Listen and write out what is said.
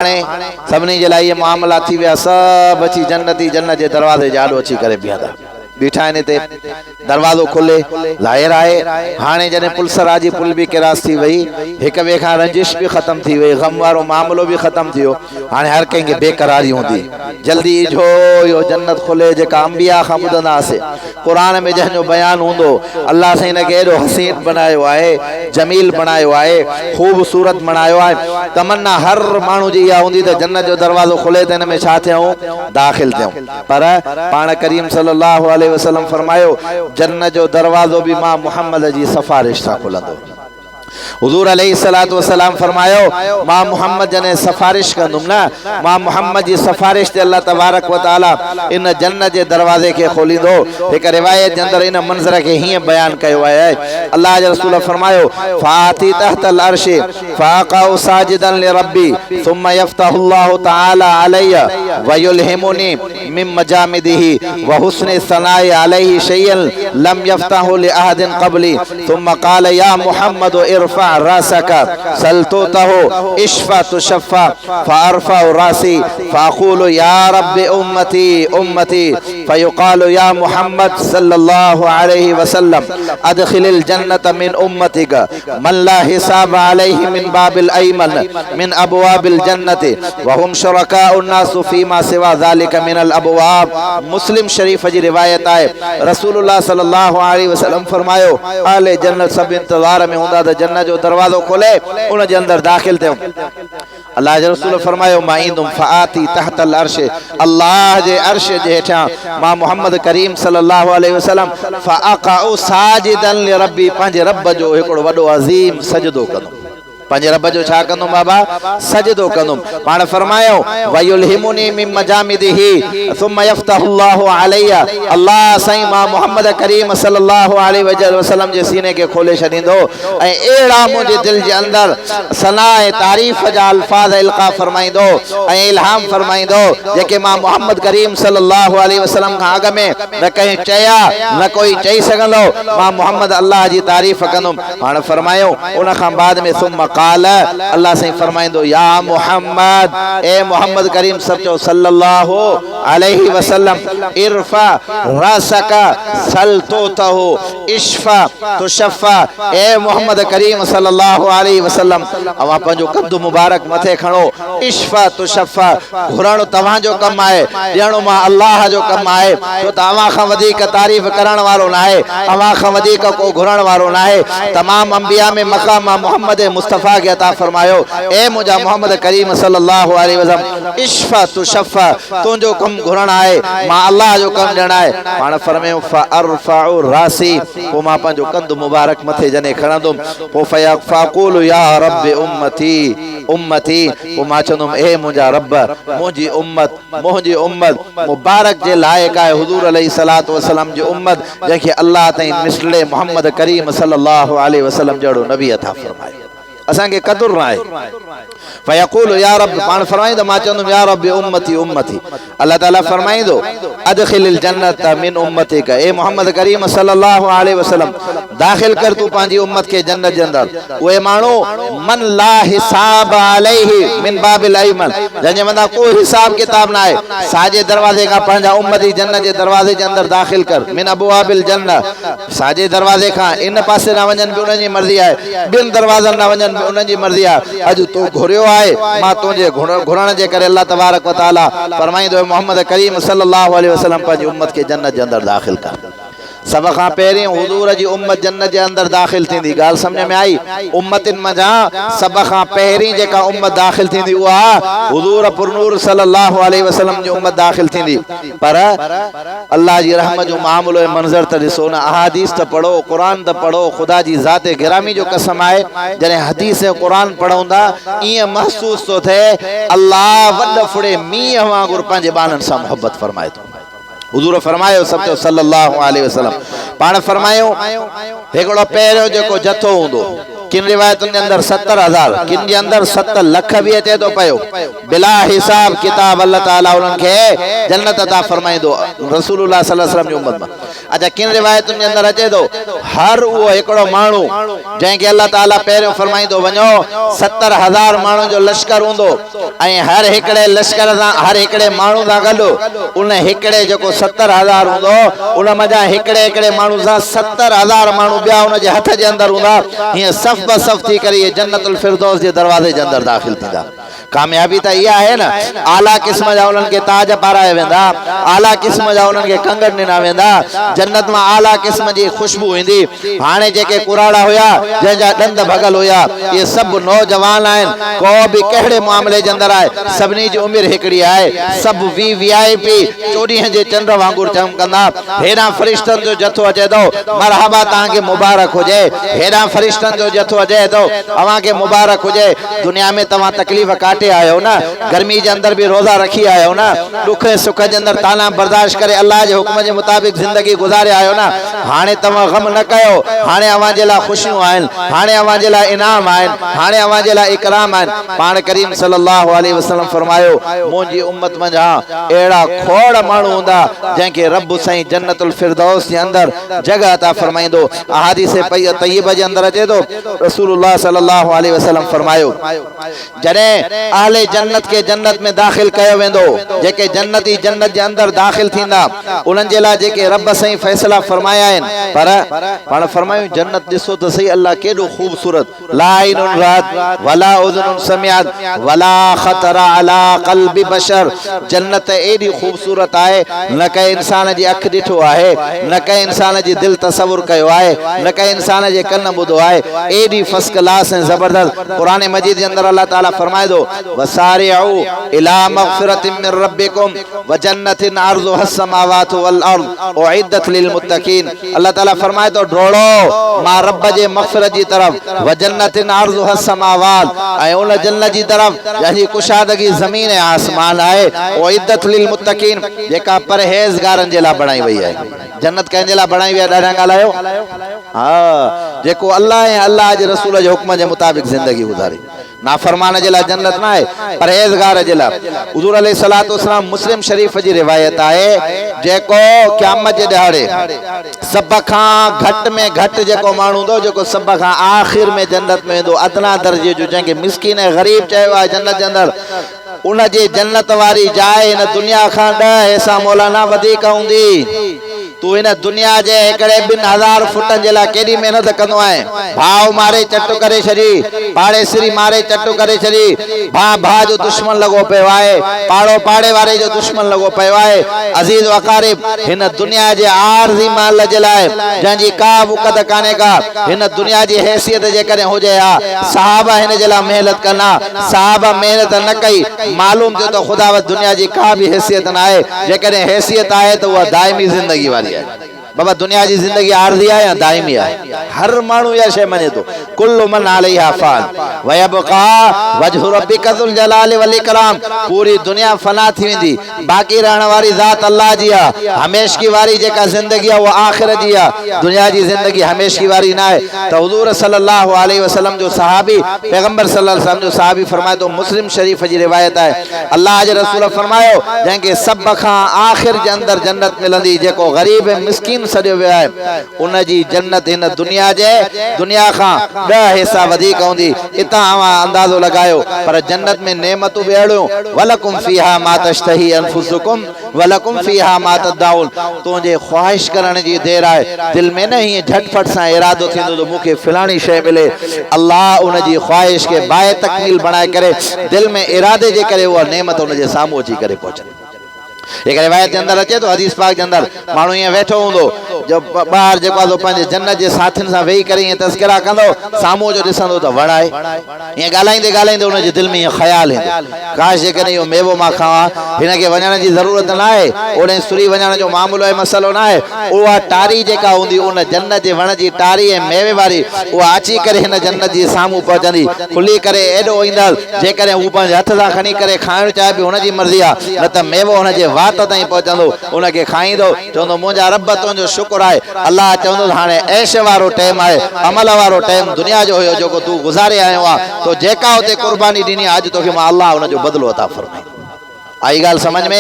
सभिनी जे लाइ मामला थी विया सब अची जन्नती जन्नत जे दरवाजे जाडो अची करे बीठा बीठा आहिनि हिते दरवाज़ो खुले ज़ाहिर आहे हाणे जॾहिं पुलसरा जी पुल बि किरास थी वई हिक ॿिए खां रंजिश भी ख़त्म थी वई गम वारो मामलो भी ख़त्म थी वियो हाणे हर कंहिंखे बेकरारी हूंदी जल्दी इजो यो जन्नत खुले जेका अंबिया खां ॿुधंदासीं क़ुरान में जंहिंजो बयान हूंदो अल्लाह साईं हिनखे एॾो हसीन बनायो आहे जमील बनायो आहे खूबसूरत बनायो आहे तमन्ना हर माण्हू जी इहा हूंदी त जन्नत जो दरवाज़ो खुले त हिन में छा थियूं दाख़िल थियूं पर पाण करीम सल्लल्लाहु अलैहि वसल्लम फरमायो जन्नत जो दरवाज़ो भी मां मुहम्मद जी सिफारिश सां खुलंदो हुजूर अलैहिस्सलातु वस्सलाम फरमायो मां मुहम्मद जने सिफारिश कंदुम ना मां मुहम्मद जी सिफारिश ते अल्लाह तबारक व तआला इन जन्नत जे दरवाजे के खोलिंदो एक रिवायत के अंदर इन मंजर के ही बयान कयो है अल्लाह के रसूल फरमायो फाती तहतल अर्श फाक़उ साजिदन लिरब्बी थुम्मा यफ्तहुल्लाहु तआला अलैया व युल्हिमुनी मिन मजामिदिही व हुस्न सनाई अलैहि शैयन लम यफ्तहु लि अहदिन क़बली थुम्मा क़ाल या मुहम्मद इरफा रासका सल्तुतहु इश्फा तुशफ़ा फारफा रासी फाक़ूलु या रब्बि उम्मती उम्मती फयुक़ालु या मुहम्मद सल्लल्लाहु अलैहि वसल्लम अदखिलिल जन्नत मिन उम्मतिका मन ला हिसाब अलैहि मिन बाबिल अयमन मिन अबवाबिल जन्नति व हुम शुरकाउ नासु फीमा सिवा ज़ालिका मिनल अबवाब मुस्लिम शरीफ जी रिवायत है रसूलुल्लाह सल्लल्लाहु अलैहि वसल्लम फरमायो आले जन्नत सब इंतजार में हुंदा जन्नत जो दरवाज़ो खोले उन जे अंदर दाखिल थे अल्लाह के रसूल फरमायो मां ईंदुम फाती तहतल अर्श अल्लाह जे अर्श जे हेठा मां मुहम्मद करीम सल्लल्लाहु अलैहि वसल्लम फाक़उ साजिदन लिरब्बी पंहिंजे रब जो हिकिड़ो वॾो अज़ीम सजदो कंदुम पंहिंजे रब जो छा कंदुम बाबा सजदो कंदुम पाण फरमायो वयुल्हिमुनी मिन मजामिदिही थुम्मा यफ्तहुल्लाहु अलैया अल्लाह साईं मां मुहम्मद करीम सल्लल्लाहु अलैहि वसल्लम जे सीने के खोले छॾींदो ऐं अहिड़ा मुंहिंजे दिल जे अंदर सना ऐं तारीफ़ जा अल्फाज इल्क़ा फरमाईंदो ऐं इल्हाम फरमाईंदो जेके मां मुहम्मद करीम सल्लल्लाहु अलैहि वसल्लम खां अॻ में न कंहिं चया न कोई चई सघंदो मां मुहम्मद अल्लाह जी तारीफ़ कंदुम हाणे फरमायो उन खां बाद में सुम्मा काल अल्लाह से फरमाइंदो या मुहम्मद ए मुहम्मद करीम सल्लल्लाहु अलैहि वसल्लम इरफा रासका सल्तुतहु इश्फा तुशफ़ा ए मुहम्मद करीम सल्लल्लाहु अलैहि वसल्लम अवा पंजो कद मुबारक मथे खणो इश्फा तुशफ़ा घुरण तवा जो कम है ॾियणो मां अल्लाह जो कम है तो तवा खां वधीक तारीफ करण वारो ना है अवा खां वधीक को घुरण वारो ना है तमाम अंबिया में मकाम मुहम्मद मुस्तफा के अता फरमायो ए मुजा मोहम्मद करीम सल्लल्लाहु अलैहि वसल्लम इश्फा तुशफ़ा तुंजो कम घुरण है मां अल्लाह जो कम ॾियणा है पाण फरमायो फअरफउ रासी पो मां पंहिंजो कंद मुबारक मथे जने खणंदुम पो फाक़ूलु या रब्बि उम्मती उम्मती पो मां चवंदुम ए मुंहिंजा रब मुंहिंजी उम्मत मुबारक जे लाइक़ आहे हुजूर अलैहिस्सलातु वस्सलाम जी उम्मत जंहिंखे अल्लाह ताईं मिसले मोहम्मद करीम सल्लल्लाहु अलैहि वसल्लम जहिड़ो नबी अता फरमायो असांखे कदुर ना है फयक़ूलु या रब पाण फरमाईंदो मां चवंदुमि या रब्बि उम्मती उम्मती अल्लाह ताला फरमाईंदो अदखिलिल जन्नत मिन उम्मतिका ए मोहम्मद करीम सल्लल्लाहु अलैहि वसल्लम दाखिल कर तू पंहिंजी उम्मत के जन्नत जे अंदर उहे माण्हू मन ला हिसाब अलैहि मिन बाबिल अयमन जंहिंजे मथां कोई हिसाब किताब ना आहे साजे दरवाजे खां पंहिंजा उम्मती जन्नत जे दरवाजे जे अंदर दाखिल कर मिन अबवाबिल जन्नत साजे दरवाजे खां इन पासे ना वञनि बि उन्हनि जी मर्ज़ी आहे ॿियनि दरवाज़नि ना वञनि उन्हनि जी मर्ज़ी आहे अॼु तू घुरियो आहे मां तुंहिंजे घुरण जे करे अल्लाह तबारक व तआला फरमाईंदो मोहम्मद करीम सल्लल्लाहु अलैहि वसल्लम पंहिंजी उम्मत के जन्नत जे अंदर दाखिल कर सब खां पहिरीं हुजूर जी उम्मत जन्नत जे अंदर दाखिल थींदी गाल समझ में आई उम्मतिन मजा सब खां पहिरीं जेका उम्मत दाखिल थींदी उहा हुजूर पुरनूर सल्लल्लाहु अलैहि वसल्लम जी उम्मत दाखिल थींदी पर अल्लाह जी रहमत जो मामलो मंजर त ॾिसो न अहादीस त पढ़ो कुरान त पढ़ो खुदा जी ज़ात गिरामी जो कसम आहे जॾहिं हदीस कुरान पढ़ूंदा ईअं महसूस तो थिए अल्लाह वॾ फुड़े मींहं वांगुरु पंहिंजे ॿारनि सां मोहब्बत फरमाए थो हुजूर फरमायो सब सल्लल्लाहु अलैहि वसल्लम पाण फरमायो हिकिड़ो पहिरियों जेको जथो हूंदो किन रिवायतुनि जे अंदर 70,000, किन जे अंदर 7 लख भी अचे तो पयो। बिला हिसाब किताब अल्लाह ताला उन्हनि खे जन्नत अता फरमाईंदो रसूलुल्लाह सल्लल्लाहु अलैहि वसल्लम जी उम्मत में। अच्छा, किन रिवायतुनि जे अंदर अचे तो हर वो हिकिड़ो माण्हू जंहिंखे अल्लाह ताला पहिरियों फरमाईंदो वञो 70,000 माण्हुनि जो लश्कर हूंदो ऐं हर हिकिड़े लश्कर सां हर हिकिड़े माण्हू सां गॾु उन हिकिड़े जेको 70,000 हूंदो उन मज़ा हिकिड़े हिकिड़े माण्हू सां 70,000 माण्हू ॿिया उन जे हथ जे अंदर हूंदा। हीअं सफ़ ब सफ़ थी करे जन्नतुल फिरदौस जे दरवाज़े जे अंदर दाख़िल थींदा। कामयाबी तो यह है ना, आला किस्म जा उन्हनि खे ताज पाराए वेंदा, आला किस्म जा उन्हनि खे कंगड़ ॾिना वेंदा, जन्नत में आला किस्म जी खुशबू ईंदी। हाणे जेके कुराड़ा हुया जंहिंजा ॾंद भगल हुया ये सब नौजवान आहिनि, को भी कहिड़े मामले जे अंदर आहे, सभिनी जी उमिरि हिकिड़ी आहे, सब VIP 14 जे चंड वांगुरु चमकंदा। हेॾां फरिश्तनि जो जथो अचे थो, मरहबा तव्हांखे मुबारक हुजे, हेॾां फरिश्तनि जो जथो अचे थो, अव्हांखे मुबारक हुजे। दुनिया में तव्हां तकलीफ़ काटे आयो ना, गर्मी के अंदर भी रोजा रखी आयो ना, दुख सुख के अंदर ताना बर्दाश्त करे अल्लाह के हुक्म के मुताबिक जिंदगी गुजारे आयो ना। हाणे तव्हां गम न कयो, हाणे अव्हां जे लाइ खुशियूं आहिनि, हाणे अव्हां जे लाइ इनाम आहिनि, हाणे अव्हां जे लाइ इकराम आहिनि। पाण करीम सल्लल्लाहु अलैहि वसल्लम फरमायो मुंहिंजी उम्मत मंझा अहिड़ा खोड़ माण्हू हूंदा जंहिंखे रब साईं जन्नतुल फिरदौस जे अंदर जगह अता फरमाईंदो। अहादीस तय्यबा जे अंदर अचे थो रसूलुल्लाह सल्लल्लाहु अलैहि वसल्लम फरमायो जॾहिं अहले जन्नत के जन्नत में दाखिल कयो वेंदो, जेके जन्नती जन्नत के अंदर दाखिल थींदा उन्हनि जे लाइ जेके रब साईं फैसला फरमाया आहिनि। पर पाण फरमायूं जन्नत ॾिसो त सही अल्लाह केॾो खूबसूरत, ला इनुन रात वला उज़ुनुन समिअत वला खतरा अला क़ल्बि बशर। जन्नत एडी खूबसूरत आहे, न कंहिं इंसान जी अख ॾिठो आहे, न कंहिं इंसान जी दिल तसव्वुर कयो आहे, न कंहिं इंसान जे कन ॿुधो आहे। एडी फर्स्ट क्लास ऐं ज़बरदस्त कुरान मजीद के अंदर अल्लाह ताला फरमाए दो वसारिउ इला मगफिरतिन मिन रब्बिकुम व जन्नतिन अर्जुहा अस्समावातु वल अर्द उइद्दत लिल मुत्तकीन। अल्लाह ताला फरमाए तो दौड़ो मां रब जे मगफिरत जी तरफ, व जन्नतिन अर्जुहा अस्समावात ऐं उन जन्नत जी तरफ जंहिंजी कुशादगी ज़मीन ऐं आसमान आहे, उइद्दत लिल मुत्तकीन जेका परहेज़गारनि जे लाइ बणाई वई आहे। जन्नत कंहिंजे लाइ बणाई वई आहे? ॾाढा ॻाल्हायो हा, जेको अल्लाह ऐं अल्लाह जे रसूल जे हुक्म जे मुताबिक ज़िंदगी गुज़ारे। नाफरमान जे लाइ जन्नत न आहे, परहेज़गार जे लाइ। हुज़ूर अलैहिस्सलातु वस्सलाम मुस्लिम शरीफ जी रिवायत आहे जेको क़यामत जे ॾिहाड़े सभ खां घटि में घटि जेको माण्हू हूंदो, जेको सभ खां आख़िर में जन्नत में वेंदो, अदना दर्जे जो, जंहिंखे मिस्किन ऐं ग़रीब चयो आहे जन्नत जे अंदर, उन जे जन्नत वारी जाइ हिन दुनिया खां 10 हिसा मौलाना वधीक हूंदी। तू इन दुनिया जे हिकिड़े 2,000 फुटनि जे लाइ केॾी महिनत कंदो आहे। भाउ मारे चटु करे छॾी, पाड़ेसरी मारे चटु करे छॾी, भाउ जो दुश्मन लॻो पियो आहे, पाड़ो पाड़े वारे जो दुश्मन लॻो पियो आहे। अज़ीज़ वक़ारिब हिन दुनिया जे आरज़ी माल जे लाइ जंहिंजी का बुक़त कान्हे का, हिन दुनिया जी हैसियत जेकॾहिं हुजे हा, सहाबा हिन जे लाइ महिनत कना, सहाबा महिनत न कई, मालूम थियो त ख़ुदा दुनिया जी का भी हैसियत न आहे। जेकॾहिं हैसियत आहे त उहा दाइमी ज़िंदगी वारी है। बाबा दुनिया की जिंदगी आरज़ी है या दाइमी है? हर मानू या शे मने तो कुल्लु मन अलैहा फान व यबका वजहु रब्बिका ज़ुल जलाल वल इकराम। पूरी दुनिया फना थी वेंदी, बाकी रहने वाली ज़ात अल्लाह जी है। हमेशगी वारी जेका जिंदगी है वो आखिरत जी है, दुनिया की जिंदगी हमेशगी वारी ना है। तो हुज़ूर सल्लल्लाहु अलैहि वसल्लम जो सहाबी पैगंबर सल्लल्लाहु अलैहि वसल्लम जो सहाबी फरमाए तो मुस्लिम शरीफ जी रिवायत है, अल्लाह जे रसूल फरमायो जंहिंखे सब खां आखिर जे अंदर जन्नत मिलंदी, जेको गरीब ऐं मिस्किन सॼो वियो आहे, उन जी जन्नत हिन दुनिया खां 10 हिसा वधीक हूंदी। इतां अवां अंदाज़ो लगायो, पर जन्नत में नेमतूं बि अहिड़ियूं, वलकुम फीहा मा तश्तही अनफुसुकुम वलकुम फीहा मा तदउन। तुंहिंजे ख्वाहिश करण जी देर आहे, दिल में न हीअं झटफट सां इरादो थींदो त मूंखे फलाणी शइ मिले। अल्लाह उन जी ख्वाहिश खे बाए तकमील बणाए करे दिल में इरादे जे करे उहा नेमत उन जे साम्हूं अची करे पहुचंदी। एक रिवायत के अंदर अचे तो हदीस पाक के अंदर मानू ये बैठो होंदो, जब बाहर जेको तो पंहिंजे जन्नत जे साथियुनि सां वेही करे तस्करा कंदो, साम्हूं जो ॾिसंदो त वण आहे। ईअं ॻाल्हाईंदे ॻाल्हाईंदे उन जे दिल में ईअं ख़्यालु ईंदो, काश जेकॾहिं इहो मेवो मां खावां, हिन खे वञण जी ज़रूरत न आहे, ओॾे सुरी वञण जो मामलो ऐं मसइलो न आहे। उहा टारी जेका हूंदी उन जन्नत जे वण जी टारी ऐं मेवे वारी, उहा अची करे हिन जन्नत जे साम्हूं पहुचंदी, खुली करे एॾो ईंदड़। जेकॾहिं हू पंहिंजे हथ सां खणी करे खाइणु चाहे बि हुनजी मर्ज़ी आहे, न त मेवो हुन जे वात ताईं पहुचंदो, उनखे खाईंदो, चवंदो मुंहिंजा रब तुंहिंजो शुक्र शुक्र आहे अल्लाह चवंदो हाणे ऐश वारो टाइम आहे अमल वारो टाइम दुनिया जो हुयो जेको तू गुज़ारे आयो आहे तो जेका उते कुर्बानी ॾिनी अॼु तोखे मां अल्लाह हुन जो बदिलो अता फरमाईंदो। आई ॻाल्हि समझ में?